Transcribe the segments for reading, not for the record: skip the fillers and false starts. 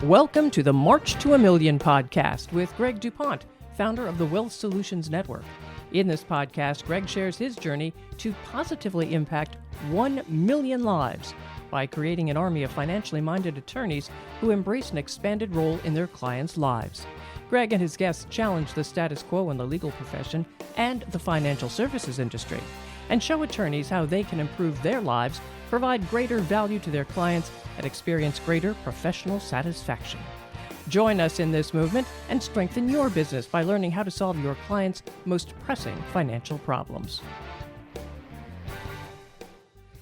Welcome to the March to a Million podcast with Greg DuPont, founder of the Wealth Solutions Network. In this podcast, Greg shares his journey to positively impact 1 million lives by creating an army of financially minded attorneys who embrace an expanded role in their clients' lives. Greg and his guests challenge the status quo in the legal profession and the financial services industry, and show attorneys how they can improve their lives, provide greater value to their clients, and experience greater professional satisfaction. Join us in this movement and strengthen your business by learning how to solve your clients' most pressing financial problems.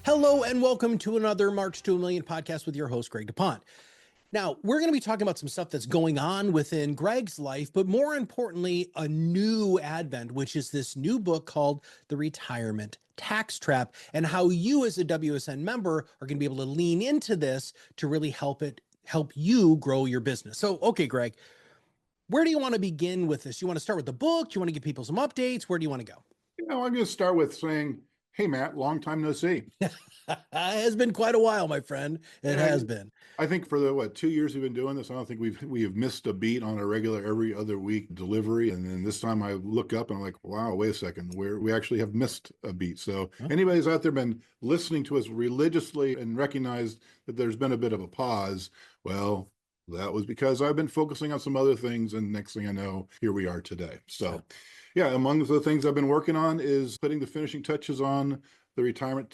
Hello and welcome to another March to a Million podcast with your host, Greg DuPont. Now, we're going to be talking about some stuff that's going on within Greg's life, but more importantly, a new advent, which is this new book called The Retirement Tax Trap, and how you as a WSN member are going to be able to lean into this to really help you grow your business. So, okay, Greg, where do you want to begin with this? You want to start with the book? Do you want to give people some updates? Where do you want to go? I'm going to start with saying, hey, Matt, long time no see. It has been quite a while, my friend. It has been. I think for the 2 years we've been doing this, I don't think we have missed a beat on a regular every other week delivery. And then this time I look up and I'm like, wow, wait a second, we actually have missed a beat. So anybody who's out there been listening to us religiously and recognized that there's been a bit of a pause, well, that was because I've been focusing on some other things. And next thing I know, here we are today. So yeah, among the things I've been working on is putting the finishing touches on the Retirement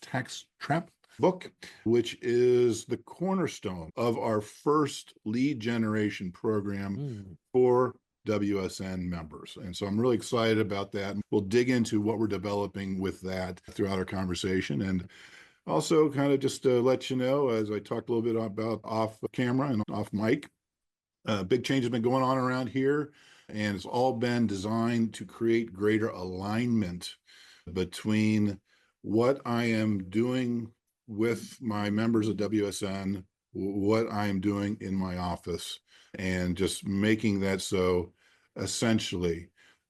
Tax Trap book, which is the cornerstone of our first lead generation program for WSN members. And so I'm really excited about that. We'll dig into what we're developing with that throughout our conversation. And also kind of just to let you know, as I talked a little bit about off camera and off mic, big change has been going on around here. And it's all been designed to create greater alignment between what I am doing with my members of WSN, what I am doing in my office, and just making that so essentially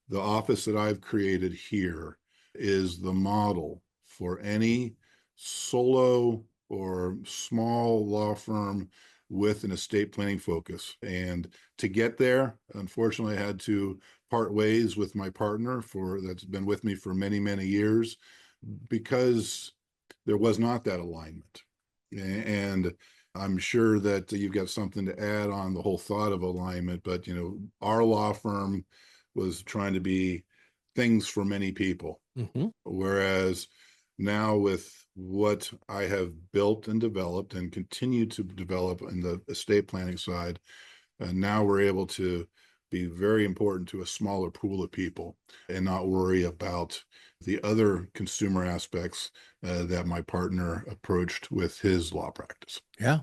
the office that I've created here is the model for any solo or small law firm with an estate planning focus. And to get there, unfortunately, I had to part ways with my partner that's been with me for many, many years, because there was not that alignment. And I'm sure that you've got something to add on the whole thought of alignment, but our law firm was trying to be things for many people. Whereas now with what I have built and developed and continue to develop in the estate planning side, now we're able to be very important to a smaller pool of people and not worry about the other consumer aspects that my partner approached with his law practice. Yeah.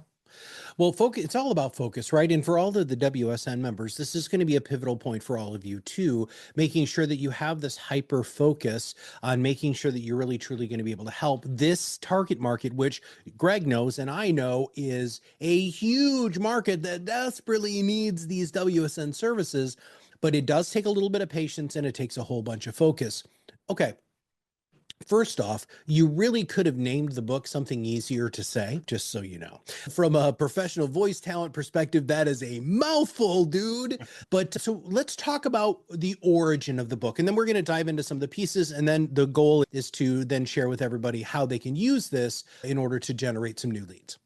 Well, it's all about focus, right? And for all of the WSN members, this is going to be a pivotal point for all of you too, making sure that you have this hyper focus on making sure that you're really truly going to be able to help this target market, which Greg knows and I know is a huge market that desperately needs these WSN services, but it does take a little bit of patience and it takes a whole bunch of focus. Okay. First off, you really could have named the book something easier to say, just so you know. From a professional voice talent perspective, that is a mouthful, dude. But so let's talk about the origin of the book, and then we're going to dive into some of the pieces, and then the goal is to then share with everybody how they can use this in order to generate some new leads.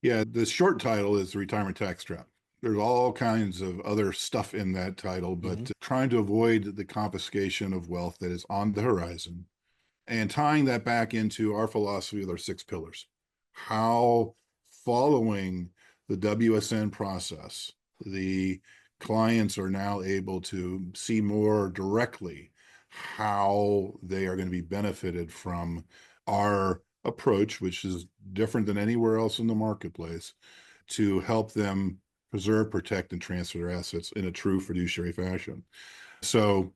Yeah, the short title is The Retirement Tax Trap. There's all kinds of other stuff in that title, but trying to avoid the confiscation of wealth that is on the horizon, and tying that back into our philosophy with our 6 pillars, how following the WSN process, the clients are now able to see more directly how they are going to be benefited from our approach, which is different than anywhere else in the marketplace, to help them preserve, protect, and transfer their assets in a true fiduciary fashion. So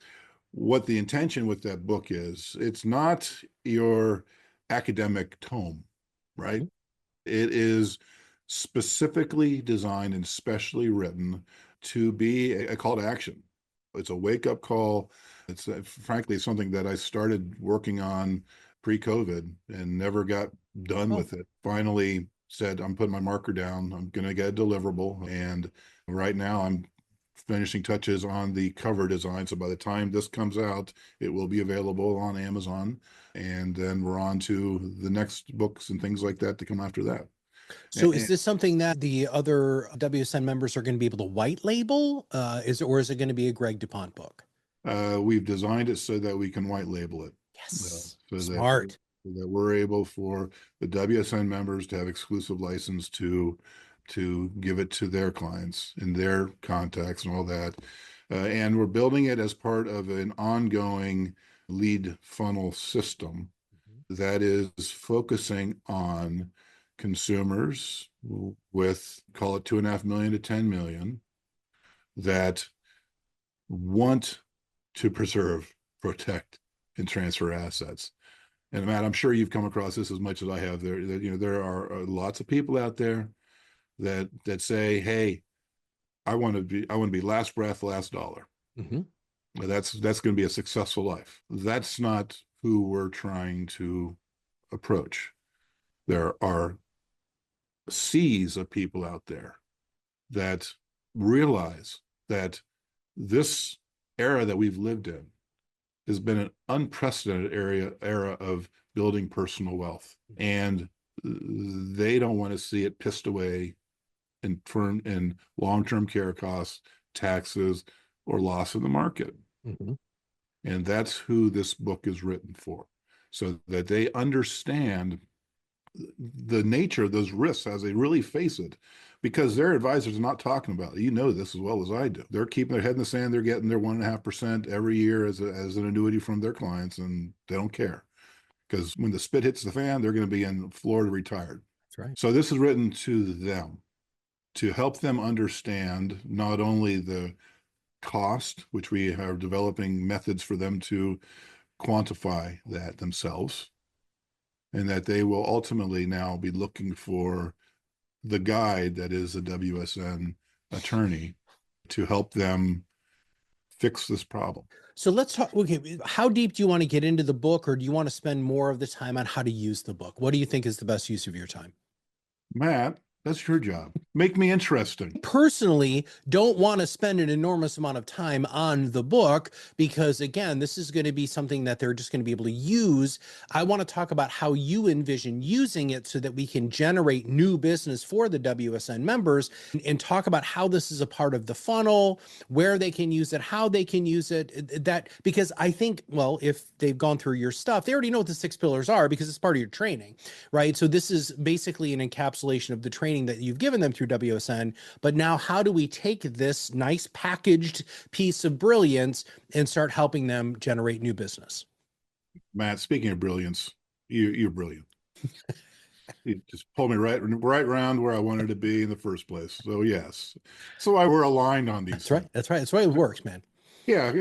what the intention with that book is, it's not your academic tome, right? It is specifically designed and specially written to be a call to action. It's a wake-up call. It's frankly something that I started working on pre-COVID and never got done with it. Finally said, I'm putting my marker down. I'm going to get a deliverable. And right now I'm finishing touches on the cover design. So by the time this comes out, it will be available on Amazon. And then we're on to the next books and things like that to come after that. So is this something that the other WSN members are going to be able to white label? Or is it going to be a Greg DuPont book? We've designed it so that we can white label it. Yes. So Smart. that we're able for the WSN members to have exclusive license to give it to their clients and their contacts and all that. And we're building it as part of an ongoing lead funnel system that is focusing on consumers with, call it 2.5 million to 10 million, that want to preserve, protect, and transfer assets. And Matt, I'm sure you've come across this as much as I have. There are lots of people out there that say, "Hey, I want to be last breath, last dollar." Mm-hmm. That's going to be a successful life. That's not who we're trying to approach. There are seas of people out there that realize that this era that we've lived in has been an unprecedented era of building personal wealth, and they don't want to see it pissed away in long-term care costs, taxes, or loss in the market. Mm-hmm. And that's who this book is written for, so that they understand the nature of those risks as they really face it, because their advisors are not talking about it. You know this as well as I do. They're keeping their head in the sand. They're getting their 1.5% every year as an annuity from their clients, and they don't care, because when the spit hits the fan, they're going to be in Florida retired. That's right. So this is written to them to help them understand not only the cost, which we are developing methods for them to quantify that themselves, and that they will ultimately now be looking for the guide that is a WSN attorney to help them fix this problem. So let's talk. Okay, how deep do you want to get into the book, or do you want to spend more of the time on how to use the book? What do you think is the best use of your time? Matt, that's your job. Make me interesting. Personally, don't want to spend an enormous amount of time on the book because, again, this is going to be something that they're just going to be able to use. I want to talk about how you envision using it so that we can generate new business for the WSN members, and talk about how this is a part of the funnel, where they can use it, how they can use it. That because I think, well, if they've gone through your stuff, they already know what the 6 pillars are because it's part of your training, right? So this is basically an encapsulation of the training that you've given them through WSN. But now how do we take this nice packaged piece of brilliance and start helping them generate new business? Matt, speaking of brilliance, you're brilliant. You just pulled me right around where I wanted to be in the first place. So yes, so we're aligned on these. That's right. That's right. That's why it works, man. Yeah,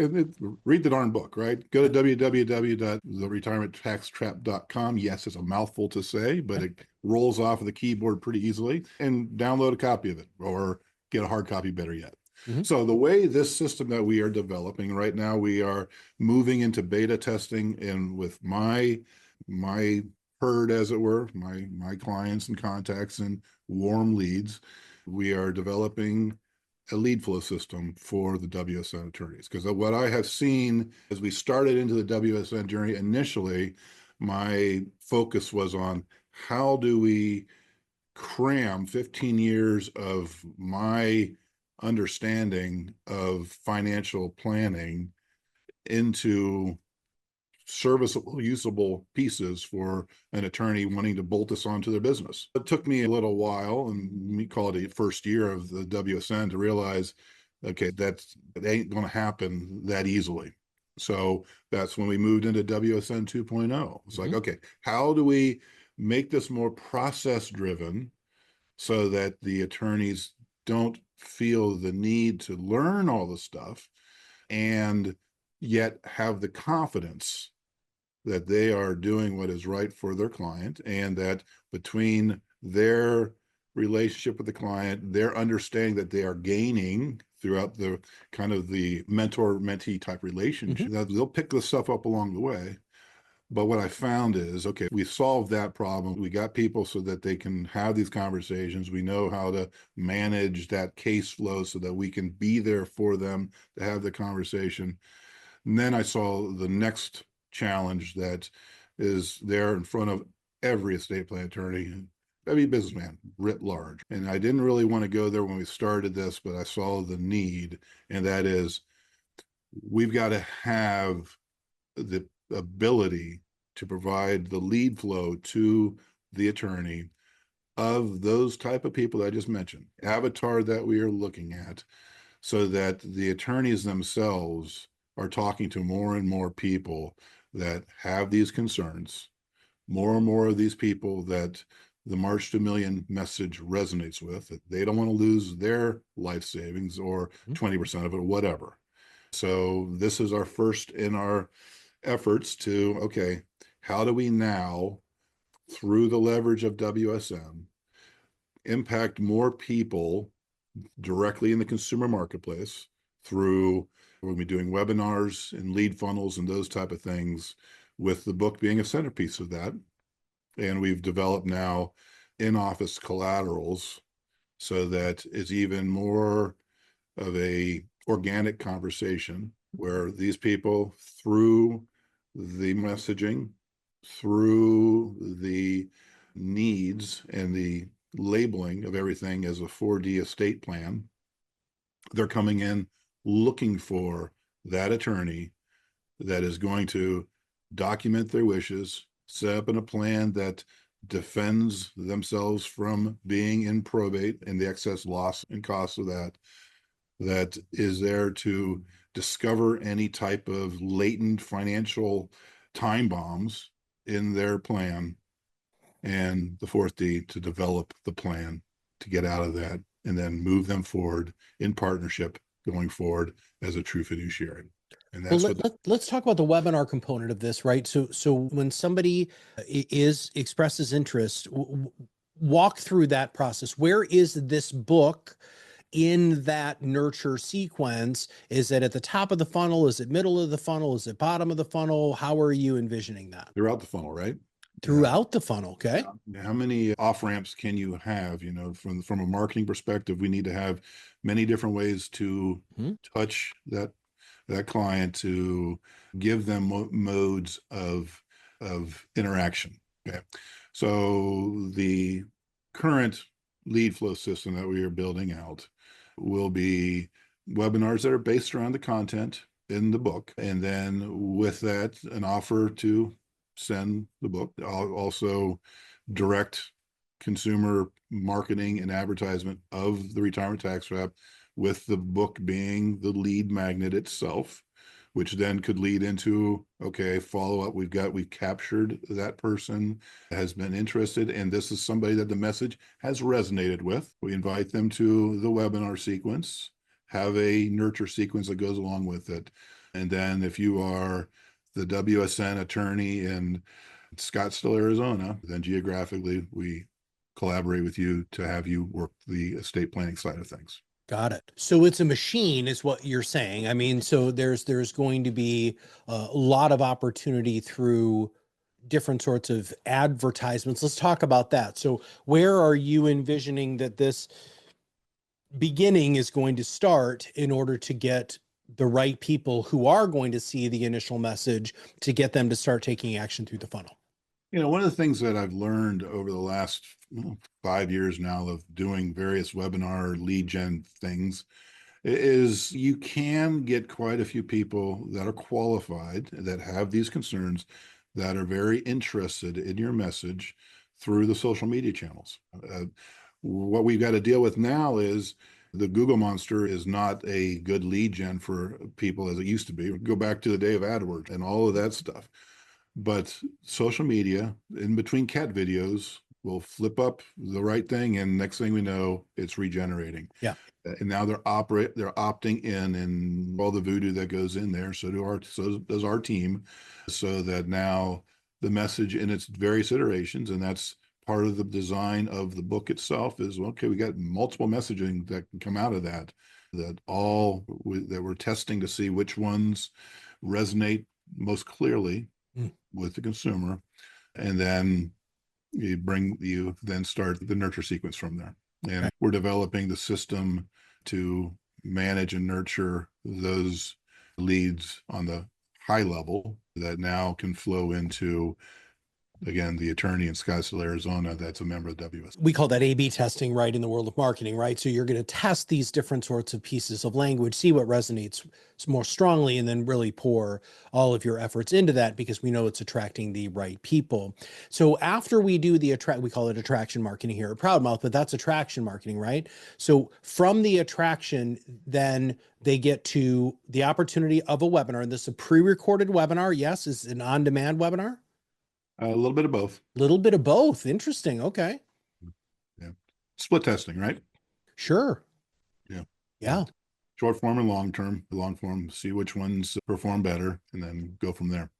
read the darn book, right? Go to www.theretirementtaxtrap.com. Yes, it's a mouthful to say, but it rolls off of the keyboard pretty easily, and download a copy of it or get a hard copy, better yet. Mm-hmm. So the way this system that we are developing right now, we are moving into beta testing, and with my herd, as it were, my clients and contacts and warm leads, we are developing a lead flow system for the WSN attorneys. Because what I have seen as we started into the WSN journey initially, my focus was on how do we cram 15 years of my understanding of financial planning into serviceable, usable pieces for an attorney wanting to bolt this onto their business. It took me a little while, and we call it a first year of the WSN, to realize, okay, that ain't going to happen that easily. So that's when we moved into WSN 2.0. It's like, okay, how do we make this more process driven so that the attorneys don't feel the need to learn all the stuff and yet have the confidence that they are doing what is right for their client, and that between their relationship with the client, their understanding that they are gaining throughout the kind of the mentor-mentee type relationship, that they'll pick this stuff up along the way, But what I found is, okay, we solved that problem. We got people so that they can have these conversations. We know how to manage that case flow so that we can be there for them to have the conversation. And then I saw the next challenge that is there in front of every estate plan attorney, every businessman writ large. And I didn't really want to go there when we started this, but I saw the need, and that is we've got to have the ability to provide the lead flow to the attorney of those type of people I just mentioned, avatar that we are looking at, so that the attorneys themselves are talking to more and more people that have these concerns, more and more of these people that the March to Million message resonates with, that they don't want to lose their life savings or 20% of it, whatever. So this is our first in our efforts to, okay, how do we now, through the leverage of WSM, impact more people directly in the consumer marketplace through, we'll be doing webinars and lead funnels and those type of things, with the book being a centerpiece of that. And we've developed now in-office collaterals so that it's even more of a organic conversation where these people, through the messaging, through the needs and the labeling of everything as a 4D estate plan, they're coming in looking for that attorney that is going to document their wishes, set up in a plan that defends themselves from being in probate and the excess loss and costs of that, that is there to discover any type of latent financial time bombs in their plan, and the fourth D, to develop the plan to get out of that and then move them forward in partnership going forward as a true fiduciary. And that's let's talk about the webinar component of this, right? So when somebody expresses interest, walk through that process. Where is this book in that nurture sequence? Is it at the top of the funnel? Is it middle of the funnel? Is it bottom of the funnel? How are you envisioning that? throughout the funnel, right? Throughout the funnel, okay. How many off ramps can you have? You know, from a marketing perspective, we need to have many different ways to touch that client, to give them modes of interaction. Okay, so the current lead flow system that we are building out will be webinars that are based around the content in the book, and then with that, an offer to send the book. Also direct consumer marketing and advertisement of the retirement tax wrap, with the book being the lead magnet itself, which then could lead into, okay, follow up. We've captured that person, has been interested, and this is somebody that the message has resonated with. We invite them to the webinar sequence, have a nurture sequence that goes along with it. And then if you are the WSN attorney in Scottsdale, Arizona, then geographically we collaborate with you to have you work the estate planning side of things. Got it. So it's a machine is what you're saying. I mean, so there's going to be a lot of opportunity through different sorts of advertisements. Let's talk about that. So where are you envisioning that this beginning is going to start in order to get the right people who are going to see the initial message, to get them to start taking action through the funnel? You know, one of the things that I've learned over the last 5 years now of doing various webinar lead gen things is you can get quite a few people that are qualified, that have these concerns, that are very interested in your message through the social media channels. What we've got to deal with now is the Google monster is not a good lead gen for people as it used to be. Go back to the day of AdWords and all of that stuff. But social media, in between cat videos, will flip up the right thing, and next thing we know, it's regenerating. Yeah. And now they're opting in, and all the voodoo that goes in there. So does our team, so that now the message in its various iterations, and that's part of the design of the book itself, is, okay, we got multiple messaging that can come out of that we're testing to see which ones resonate most clearly with the consumer, and then you then start the nurture sequence from there. And we're developing the system to manage and nurture those leads on the high level that now can flow into, again, the attorney in Scottsdale, Arizona, that's a member of WS. We call that A/B testing, right, in the world of marketing, right? So you're going to test these different sorts of pieces of language, see what resonates more strongly, and then really pour all of your efforts into that because we know it's attracting the right people. So after we do the we call it attraction marketing here at Proudmouth, but that's attraction marketing, right? So from the attraction, then they get to the opportunity of a webinar. And this is a pre-recorded webinar. Yes, is an on-demand webinar. A little bit of both. A little bit of both. Interesting. Okay. Yeah. Split testing, right? Sure. Yeah. Yeah. Short form and long term. The long form, see which ones perform better, and then go from there.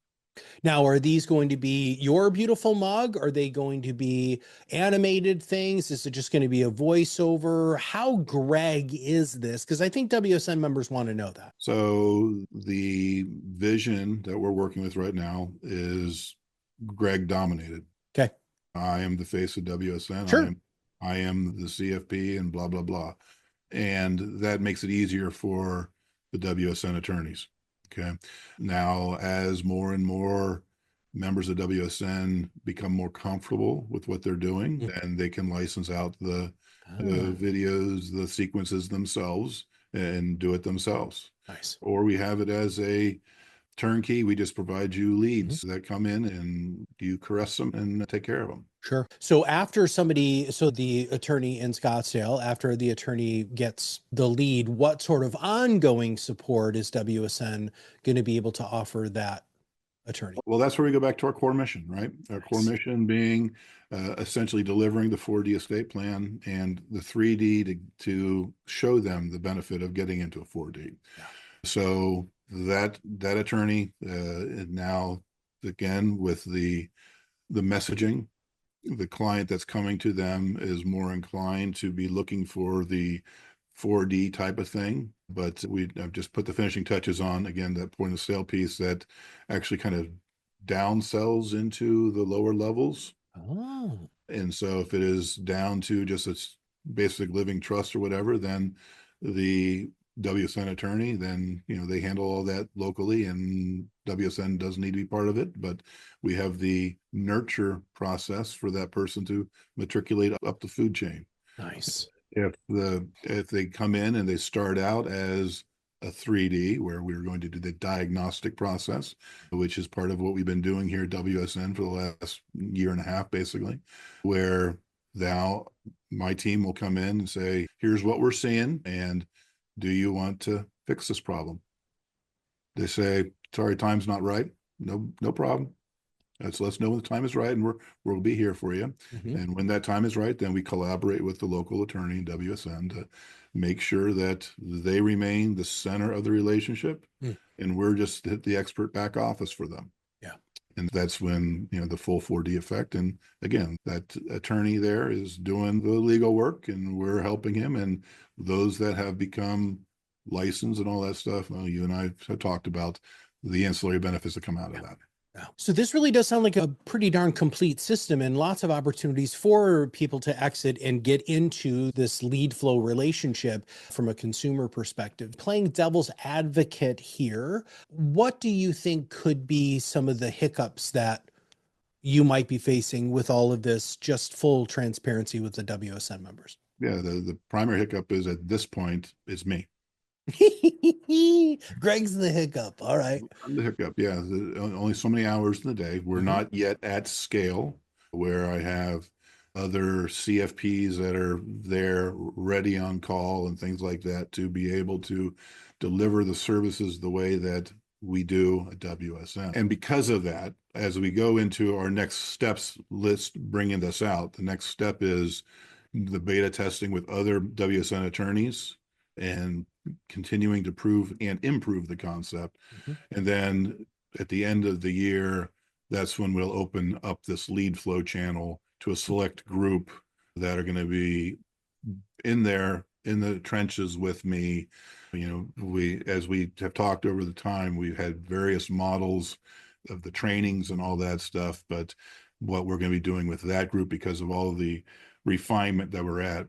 Now, are these going to be your beautiful mug? Are they going to be animated things? Is it just going to be a voiceover? How Greg is this? Because I think WSN members want to know that. So the vision that we're working with right now is Greg dominated. Okay. I am the face of WSN. Sure. I am the CFP and blah, blah, blah. And that makes it easier for the WSN attorneys. Okay. Now, as more and more members of WSN become more comfortable with what they're doing, then they can license out the videos, the sequences themselves, and do it themselves. Nice. Or we have it as a turnkey. We just provide you leads that come in and you caress them and take care of them. Sure. So after the attorney in Scottsdale, after the attorney gets the lead, what sort of ongoing support is WSN going to be able to offer that attorney? Well, that's where we go back to our core mission, right? Our core mission being essentially delivering the 4D estate plan and the 3D to show them the benefit of getting into a 4D. Yeah. So that attorney now, again, with the messaging, the client that's coming to them is more inclined to be looking for the 4D type of thing. But I've just put the finishing touches on, again, that point of sale piece that actually kind of downsells into the lower levels. Oh. And so if it is down to just a basic living trust or whatever, then the WSN attorney, then, they handle all that locally and WSN doesn't need to be part of it, but we have the nurture process for that person to matriculate up the food chain. Nice. If they come in and they start out as a 3D, where we're going to do the diagnostic process, which is part of what we've been doing here at WSN for the last year and a half, basically, where now my team will come in and say, here's what we're seeing, and do you want to fix this problem? They say, sorry, time's not right. No problem. Let us know when the time is right, and we'll be here for you. And when that time is right, then we collaborate with the local attorney in WSN to make sure that they remain the center of the relationship, and we're just the expert back office for them. Yeah. And that's when, the full 4D effect. And again, that attorney there is doing the legal work and we're helping him. And those that have become licensed and all that stuff, well, you and I have talked about the ancillary benefits that come out of that. So this really does sound like a pretty darn complete system and lots of opportunities for people to exit and get into this lead flow relationship from a consumer perspective. Playing devil's advocate here, what do you think could be some of the hiccups that you might be facing with all of this, just full transparency with the WSN members? Yeah, the primary hiccup is at this point is me. Greg's the hiccup. All right. I'm the hiccup. Yeah. Only so many hours in the day. We're not yet at scale where I have other CFPs that are there ready on call and things like that to be able to deliver the services the way that we do at WSN. And because of that, as we go into our next steps list, bringing this out, the next step is the beta testing with other WSN attorneys and continuing to prove and improve the concept. And then at the end of the year, that's when we'll open up this lead flow channel to a select group that are going to be in there in the trenches with me. As we have talked over the time, we've had various models of the trainings and all that stuff. But what we're going to be doing with that group, because of all of the refinement that we're at,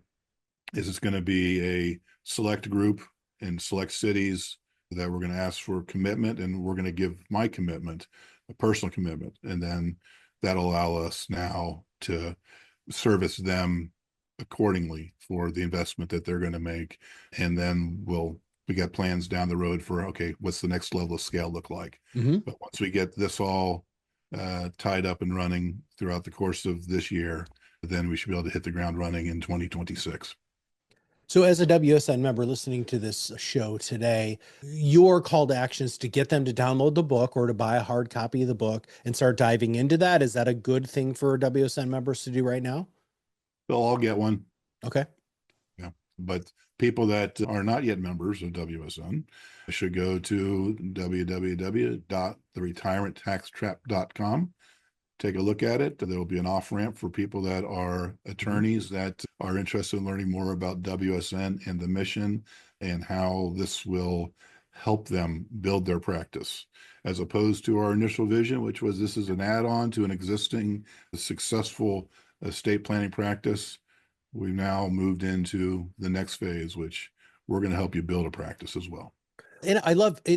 is it's going to be a select group in select cities that we're going to ask for commitment, and we're going to give my commitment, a personal commitment, and then that'll allow us now to service them accordingly for the investment that they're going to make. And then we got plans down the road for, okay, what's the next level of scale look like? But once we get this all tied up and running throughout the course of this year, then we should be able to hit the ground running in 2026. So as a WSN member listening to this show today, your call to action is to get them to download the book or to buy a hard copy of the book and start diving into that. Is that a good thing for WSN members to do right now? They'll all get one. Okay. Yeah. But people that are not yet members of WSN should go to www.theretirementtaxtrap.com. Take a look at it. There will be an off-ramp for people that are attorneys that are interested in learning more about WSN and the mission and how this will help them build their practice, as opposed to our initial vision, which was this is an add-on to an existing successful estate planning practice. We've now moved into the next phase, which we're going to help you build a practice as well. And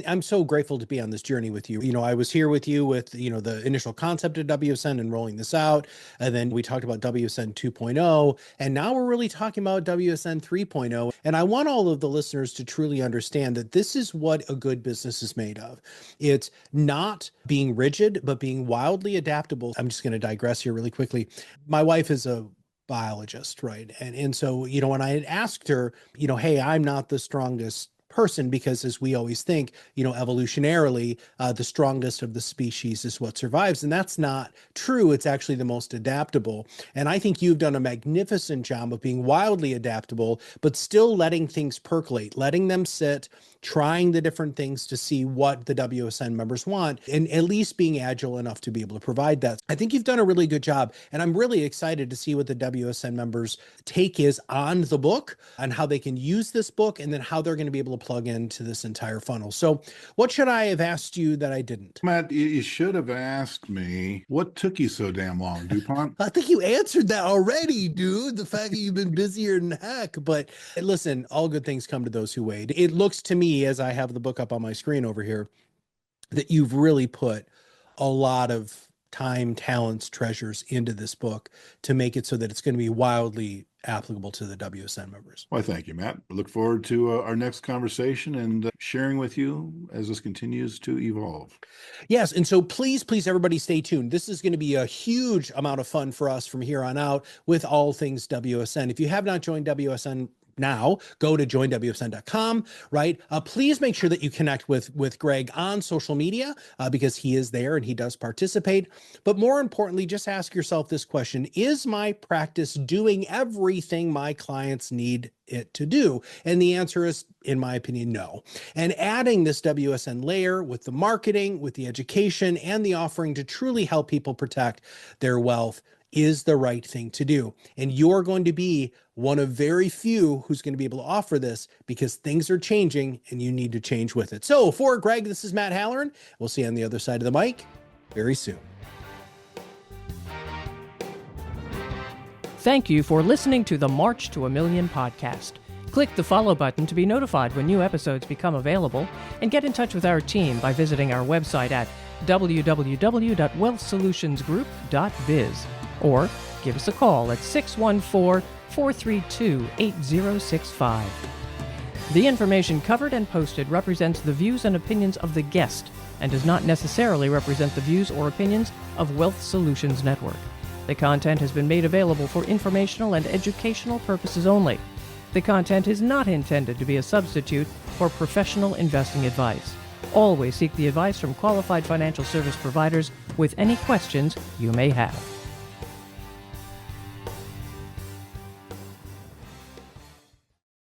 I'm so grateful to be on this journey with you. I was here with you with, the initial concept of WSN and rolling this out. And then we talked about WSN 2.0. And now we're really talking about WSN 3.0. And I want all of the listeners to truly understand that this is what a good business is made of. It's not being rigid, but being wildly adaptable. I'm just going to digress here really quickly. My wife is a biologist, right? And so, when I had asked her, hey, I'm not the strongest person, because as we always think, evolutionarily, the strongest of the species is what survives. And that's not true. It's actually the most adaptable. And I think you've done a magnificent job of being wildly adaptable, but still letting things percolate, letting them sit, trying the different things to see what the WSN members want, and at least being agile enough to be able to provide that. I think you've done a really good job. And I'm really excited to see what the WSN members' take is on the book, and how they can use this book, and then how they're going to be able to plug into this entire funnel. So what should I have asked you that I didn't? Matt, you should have asked me, what took you so damn long, DuPont? I think you answered that already, dude. The fact that you've been busier than heck. But listen, all good things come to those who wait. It looks to me, as I have the book up on my screen over here, that you've really put a lot of time, talents, treasures into this book to make it so that it's going to be wildly applicable to the WSN members. Why, thank you, Matt. I look forward to our next conversation and sharing with you as this continues to evolve. Yes. And so please, everybody stay tuned. This is going to be a huge amount of fun for us from here on out with all things WSN. If you have not joined WSN now, go to joinwsn.com, right? Please make sure that you connect with Greg on social media because he is there and he does participate. But more importantly, just ask yourself this question: is my practice doing everything my clients need it to do? And the answer is, in my opinion, no. And adding this WSN layer with the marketing, with the education, and the offering to truly help people protect their wealth is the right thing to do. And you're going to be one of very few who's going to be able to offer this, because things are changing and you need to change with it. So for Greg, this is Matt Halloran. We'll see you on the other side of the mic very soon. Thank you for listening to the March to a Million podcast. Click the follow button to be notified when new episodes become available, and get in touch with our team by visiting our website at www.wealthsolutionsgroup.biz, or give us a call at 614-432-8065. The information covered and posted represents the views and opinions of the guest and does not necessarily represent the views or opinions of Wealth Solutions Network. The content has been made available for informational and educational purposes only. The content is not intended to be a substitute for professional investing advice. Always seek the advice from qualified financial service providers with any questions you may have.